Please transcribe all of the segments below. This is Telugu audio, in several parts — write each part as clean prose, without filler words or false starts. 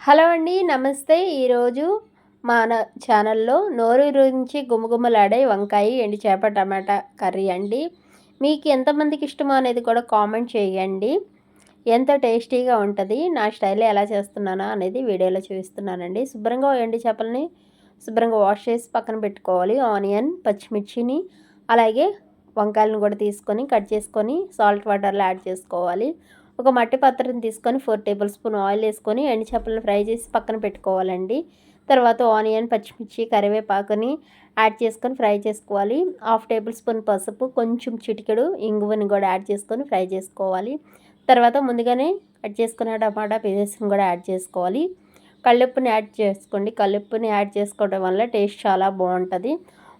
హలో అండి. నమస్తే. ఈరోజు మన ఛానల్‌లో నోరూరించి గుమగుమలాడే వంకాయ, ఎండు చేప, టమాటా కర్రీ అండి. మీకు ఎంతమందికి ఇష్టమో అనేది కూడా కామెంట్ చేయండి. ఎంతో టేస్టీగా ఉంటది. నా స్టైల్‌లో ఎలా చేస్తున్నానో అనేది వీడియోలో చూపిస్తున్నానండి. శుభ్రంగా ఎండు చేపలని శుభ్రంగా వాష్ చేసి పక్కన పెట్టుకోవాలి. ఆనియన్, పచ్చిమిర్చిని అలాగే వంకాయలను కూడా తీసుకొని కట్ చేసుకొని సాల్ట్ వాటర్‌లో యాడ్ చేసుకోవాలి. ఒక మట్టి పాత్రను తీసుకొని 4 టేబుల్ స్పూన్ ఆయిల్ వేసుకొని ఎండు చేపలను ఫ్రై చేసి పక్కన పెట్టుకోవాలండి. తర్వాత ఆనియన్, పచ్చిమిర్చి, కరివేపాకుని యాడ్ చేసుకొని ఫ్రై చేసుకోవాలి. హాఫ్ టేబుల్ స్పూన్ పసుపు, కొంచెం చిటికెడు ఇంగువని కూడా యాడ్ చేసుకొని ఫ్రై చేసుకోవాలి. తర్వాత ముందుగానే కట్ చేసుకున్న టమాటా పీసెస్ని కూడా యాడ్ చేసుకోవాలి. కల్లుప్పుని యాడ్ చేసుకోండి. కల్లుప్పుని యాడ్ చేసుకోవడం వల్ల టేస్ట్ చాలా బాగుంటుంది.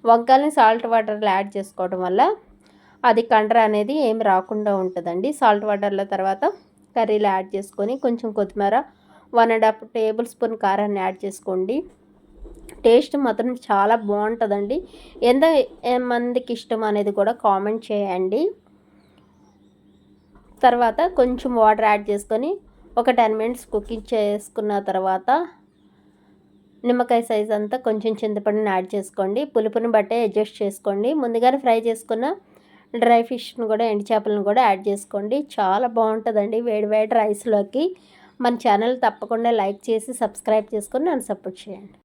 వంకాయలని సాల్ట్ వాటర్లో యాడ్ చేసుకోవడం వల్ల అది కండ్ర అనేది ఏమి రాకుండా ఉంటుందండి. సాల్ట్ వాటర్లో తర్వాత కర్రీలో యాడ్ చేసుకొని కొంచెం కొత్తిమీర 1½ టేబుల్ స్పూన్ కారాన్ని యాడ్ చేసుకోండి. టేస్ట్ మాత్రం చాలా బాగుంటుందండి. ఎంత మందికి ఇష్టం అనేది కూడా కామెంట్ చేయండి. తర్వాత కొంచెం వాటర్ యాడ్ చేసుకొని ఒక 10 మినిట్స్ కుకింగ్ చేసుకున్న తర్వాత నిమ్మకాయ సైజ్ అంతా కొంచెం చింతపండుని యాడ్ చేసుకోండి. పులుపుని బట్టే అడ్జస్ట్ చేసుకోండి. ముందుగానే ఫ్రై చేసుకున్న డ్రై ఫిష్‌ని కూడా ఎండు చేపలను కూడా యాడ్ చేసుకోండి. చాలా బాగుంటుందండి వేడి వేడి రైస్‌లోకి. మన ఛానల్ తప్పకుండా లైక్ చేసి సబ్స్క్రైబ్ చేసుకొని నన్ను సపోర్ట్ చేయండి.